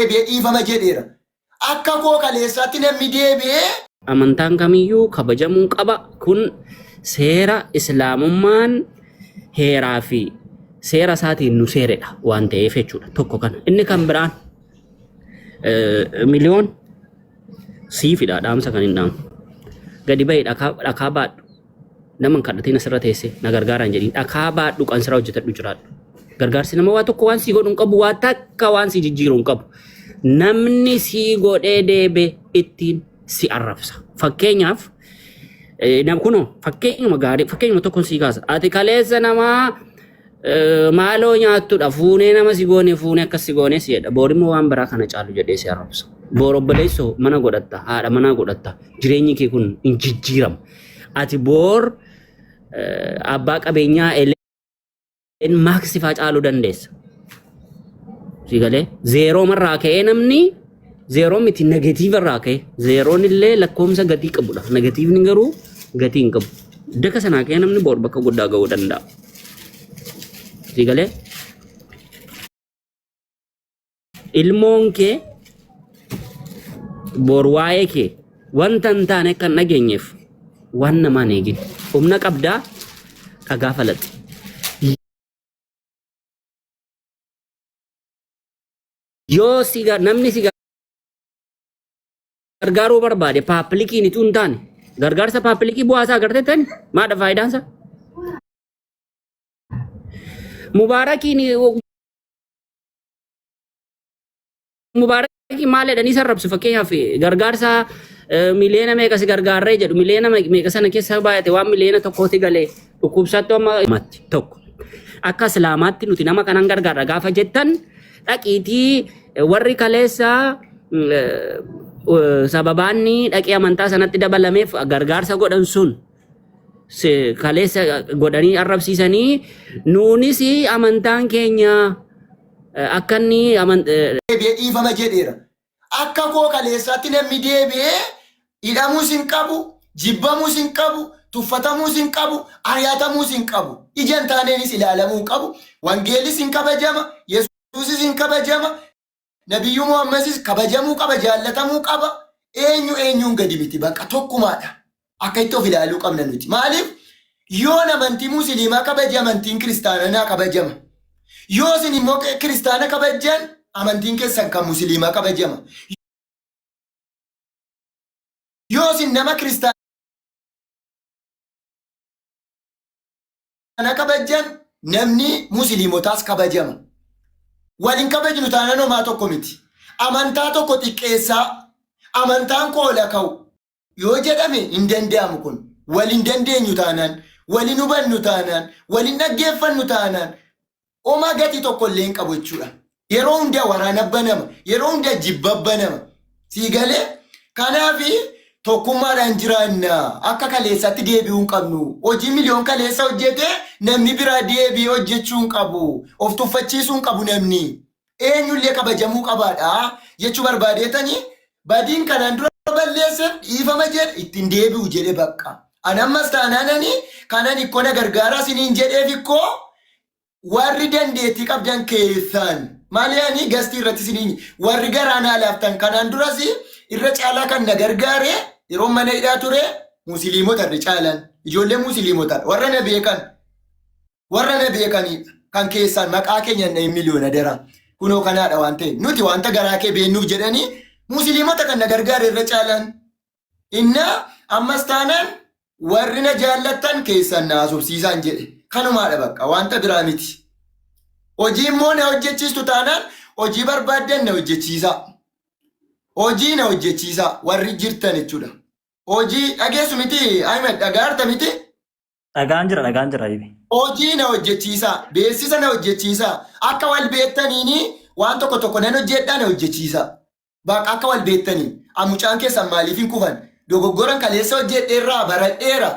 dhiifama jedheera. Akka koo kaleessaatti namni deebi'ee amantaan kamiyyuu kabajamuu qaba. Kun seera islaamummaan heeraa fi seera isaatiin nu seeredha waan ta'eef jechuudha. Tokko kana. Inni kan biraan miliyoon siifidha dhaamsa kan hin dhaamu. Gadi bahi dhakaa baadhu. Naman kadhatiin asirra teesse na gargaaraan jedhiin dhakaa baadhu qansira hojjetadhu jiraadhu. Gargaarsi nama waa tokko waan si godhu hin qabu, waa takka waan si jijjiiru hin qabu. Namni si godhee deebe ittiin si arrabsa. Fakkeenyaaf kunoo fakkeenyuma gaarii fakkeenyuma tokkoon si kaasa. Ati kaleessa namaa maaloo nyaattudha fuunee nama si goone fuunee akkas si goone si jedha. Boorimmoo waan biraa kana caalu jedhee si arrabsa. Boorobboleessoo mana godhatta haadha manaa godhatta jireenyi kee kun hin jijjiiramu. Ati boor abbaa qabeenyaa maaksifaa caaluu dandeessa. Sigalee zeeroo marraa ka'ee namni zeeroo miti negatiiv irraa ka'e zeeroon illee lakkoomsa gatii qabudha. Negatiivni garuu gatii hin qabu. Daka sanaa ka'ee namni boor bakka guddaa ga'uu danda'a. Sigalee ilmoon kee boor waa'ee kee wanta hin taane kan dhageenyeef waan namaan eegin humna qabdaa dhagaa falaxi. Yoo namni si gargaaruu barbaade paapilikiin ituu hin taane gargaarsa paapilikii bu'aasaa agartee tani maadha faayidaansa? Mubaarakiin maal jedhanii sarrabsu fakkeenyaaf gargaarsa miliyoona meeqa si gargaarree jedhu miliyoona meeqa sana keessa baay'ate waan miliyoona tokkooti galee dhukkubsattu amma tokko akka islaamaatti nuti nama kanan gargaarra gaafa jettan dhaqiitii warri kaleessa sababaanni dhaqee amantaa sanatti dabalameef gargaarsa godhan sun kaleessa godhanii arrabsiisanii nuunis amantaan keenya akka inni dhiifama jedheera. Akka koo kaleessaatti namni deebi'ee hidhamuus hin qabu, jibbamuus hin qabu, tuffatamuus hin qabu, ari'atamuus hin qabu. Ijaan taaneenis ilaalamuu qabu. Wangeelis hin kabajama, Yesuusis hin kabajama, Nabiyyuu Muhammadis kabajamuu qaba, jaallatamuu qaba. Eenyuun gadi miti bakka tokkumaadha. Akka itti of ilaaluu qabna nuti. Maaliif yoo amantii musliimaa kabaje amantiin kiristaanaa kabajama. Yoo isin immoo kiristaana kabajan amantiin keessan kan musliimaa kabajama. Yoo isin nama kiristaana kabajan namni musliimotaas kabajama. Waliin kabajnu taanaan homaa tokko miti. Amantaa tokko xiqqeessaa amantaan koola ka'u yoo jedhame hin danda'amu kun. Waliin dandeenyu taanaan, waliin hubannu taanaan, waliin dhaggeeffannu taanaan homaa gatii tokko illee hin qabu jechuudha. Yeroo hundaa waraana banama, yeroo hundaa jibba banama. Siigalee kanaafi tokkummaadhaan jiraanna akka kaleessatti deebi'uu hin qabnu. Hojii miliyoon kaleessa hojjete namni biraa deebi'ee hojjechuu hin qabu. Of tuffachiisuu hin qabu namni. Eenyullee kabajamuu qabaadha jechuu barbaadeetanii badiin kanaan dura balleesseef dhiifama jedhe ittiin deebi'u jedhe bakka. Anammas taanaananii kanan ikkona gargaaraa isiniin jedheef ikkoo warri dandeettii qabdan keessan maaliyaanii gastii irratti isiniin warri garaanaa laaftan kanaan duras irra caalaa kan na gargaare yeroo mana hidhaa ture musliimota irra caalan ijoollee musliimota warra na beekanidha kan keessan maqaa keenya na miliyoona dara kunoo kanaadha waan ta'e nuti wanta garaa kee beennuuf jedhanii musliimota kan na gargaare irra caalan inna ammas taanaan warri na jaallattan keessan na asubsiisan jedhe kanumaadha bakka wanta biraa miti. Hojii immoo na hojjechiistu taanaan hojii barbaaddan na hojjechiisa. Hojii na hojjechiisa warri jirtan jechuudha. Hojii dhageessu miti Ahmed dhagaarta miti. Dhagaan jira. Hojii na hojjechiisa, beeksisa na hojjechiisa. Akka wal beektaniini waan tokko nan hojjedhaa na hojjechiisa. Bakka akka wal beektanii mucaan keessan maaliif hin kufan? Dogoggoran kaleessa hojjedheerraa baradheera.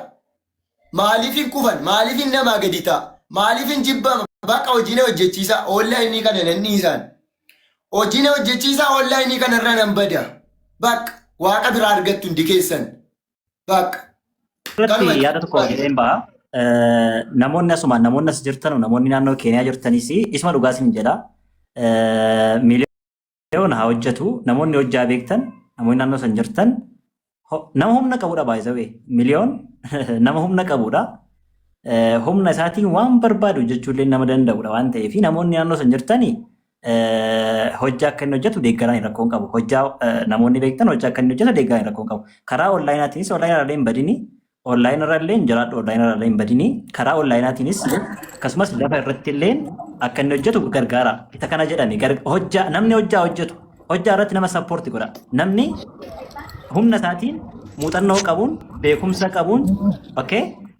Maaliif hin kufan? Maaliif hin namaa gadi ta'a? Maaliif hin jibbama? Bakka hojii na hojjechiisa onlaayinii kana nan dhiisan. Hojii na hojjechiisa onlaayinii kanarra nan bada. Bakka waaqa biraa argattu hundi keessan. Bakka. Yaada tokko jedheen ba'a. Namoonni asumaan namoonni as jirtan namoonni naannoo Keeniyaa jirtanis isuma dhugaa isin jedha. miliyoona haa hojjetu namoonni hojjaa beektan namoonni naannoo san jirtan nama humna qabudha baay'isawee miliyoon nama humna qabudha. Humna isaatiin waan barbaadu hojjechuullee nama danda'udha waan ta'eef namoonni naannoo san jirtanii hojjaa akka inni hojjetu deeggaraan rakkoon qabu. Hojjaa namoonni beektan hojjaa akka inni hojjetu deeggaraan rakkoon qabu. Karaa onlaayinaatiinis onlaayinarraa hin badini. Onlaayinarraallee hin jiraadhu onlaayinarraallee hin badini. Karaa onlaayinaatiinis akkasumas lafa irratti illee akka inni hojjetu gargaara. Isa kana jedhani hojjaa namni hojjaa hojjetu hojjaa irratti nama sappoorti godha. Namni humna isaatiin muuxannoo qabuun beekumsa qabuun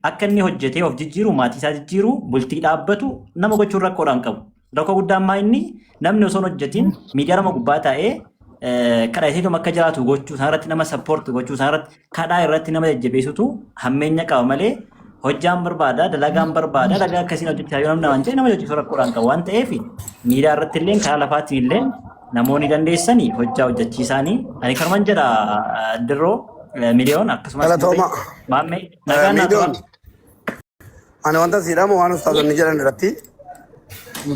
akka inni hojjetee of jijjiiru maatii isaa jijjiiru bultii dhaabbatu nama gochuun rakkoodhaan qabu. Rakkoo guddaan maa inni namni osoo hojjetiin miidiyaa nama gubbaa taa'ee kadhaa isheetum akka jiraatu gochuu isaarratti nama sappoorti gochuu isaarratti kadhaa irratti nama jajjabeessutu hammeenya qaba malee hojjaan barbaada dalagaan barbaada dalagaa akkasiin hojjechaa yoo namni waan jedhe nama hojjetu rakkoodhaan qabu waan ta'eef miidiyaa irratti illee karaa lafaatiin illee namoonni dandeessanii hojjaa hojjechiisaanii ani karman jedha dirroo miliyoon akkasumas maammee nagaan miliyoon ani wanta si dhamu waan ustaazonni jedhan irratti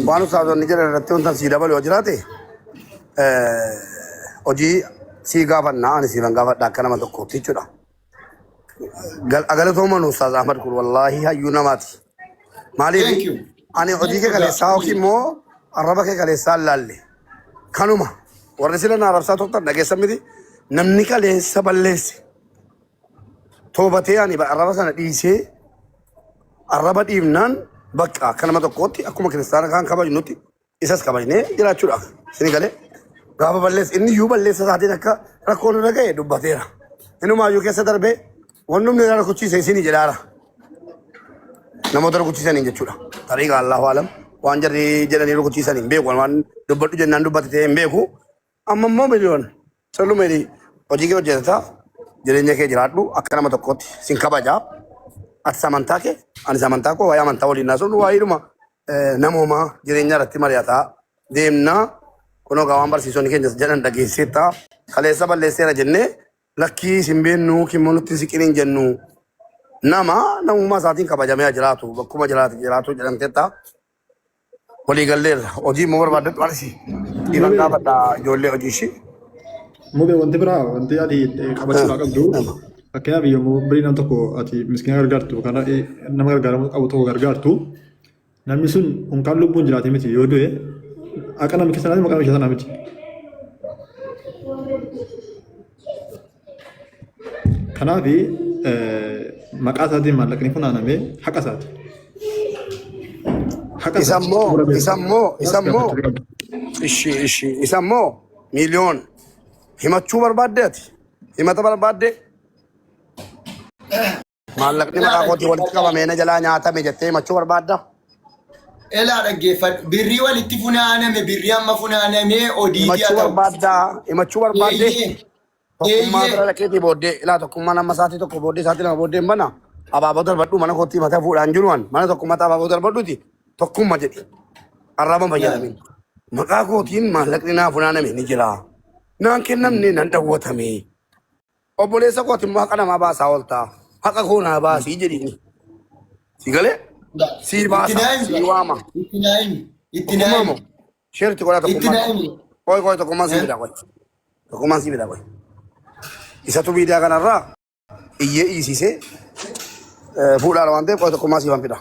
waan ustaazonni jedhan irratti wanta si dabalu yoo jiraate hojii si gaafannaa ani si gaafadha akka nama tokkootti jechuudha. Galatoomaa nu ustaaz Ahmad kun wallaahi hayyuu namaati. Maaliif ani hojii kee kaleessaa yookiin immoo arraba kee kaleessaa laalle kanuma warri sila na arrabsaa tokko dhageessan miti namni kaleessa balleesse toobatee ani arraba sana dhiisee arraba dhiibnaan bakka akka nama tokkootti akkuma kiristaana kaan kabajnutti isas kabajnee jiraachuudha. Sini galee gaafa balleessa inni iyyuu balleessa isaatiin akka rakkoon irra ga'e dubbateera. Innumaayyuu keessa darbee wannumni irra rakkochiise isinii jedhaara. Namoota rakkochiisaniin jechuudha. Tariiqa Allahu alam waan jarri jedhanii rakkochiisaniin hin beeku waan dubbadhu jennaan dubbate ta'e hin beeku. Amma immoo miliyoon sallumeedhi hojii kee hojjetata jireenya kee jiraadhu akka nama tokkootti sin kabajaa. Ati amantaa kee anis amantaa koo waa'ee amantaa waliin naasuun waa'eedhuma namooma jireenya irratti mari'ataa deemnaa kunoo waan barsiisonni keenya jedhan dhageesseetta kaleessa balleesseera jennee lakkii sin beennuu kimmoo nutti siqiniin jennu namummaa isaatiin kabajamee jiraatu bakkuma jiraatu jedhamteetta walii galleerra hojii immoo barbaadadhu arsi dhiiran gaafadha ijoollee hojii ishii. Mube wanti biraa wanti ati qabachuudhaa qabdu fakkeenyaaf yommuu birii nam tokko ati miskiina gargaartu kan nama gargaaramuu qabu tokko gargaartu namni sun unkaan lubbuun jiraate miti yoo du'e akka namni keessanaati maqaan ishee sanaa miti. Kanaaf maqaa isaatiin maallaqni funaanamee haqa isaati. Isammoo miliyoon himachuu barbaadde ati himata barbaadde maallaqni maqaa kootii walitti qabamee na jalaa nyaatame jettee himachuu barbaadda. Elaa dhaggeeffadhu birrii walitti funaaname birrii amma funaanamee odiitii himachuu barbaadde tokkummaa bira dhaqeetii booddee ilaa tokkummaa nama isaatii tokko booddee isaatii lama booddee hin bana abaaboo darbadhu mana kootii mataa fuudhaan jiruwan mana tokkummaa abaaboo darbadhuuti tokkumma jedhi arraba fayyadamin maqaa kootiin maallaqni naa funaaname ni jira naan kennamne nan dhawwatame obboleessa kootiin immoo haqa namaa baasaa ooltaa haqa koo naa baasii jedhini si galee si baasa si waama itti naayimi sheerti godhaa tokkummaa koy tokkummaan si bidaa koy tokkummaan si bidaa koy isatu miidiyaa kanarraa iyyee dhiisisee fuudhaan waan ta'eef koy tokkummaa siifan fida.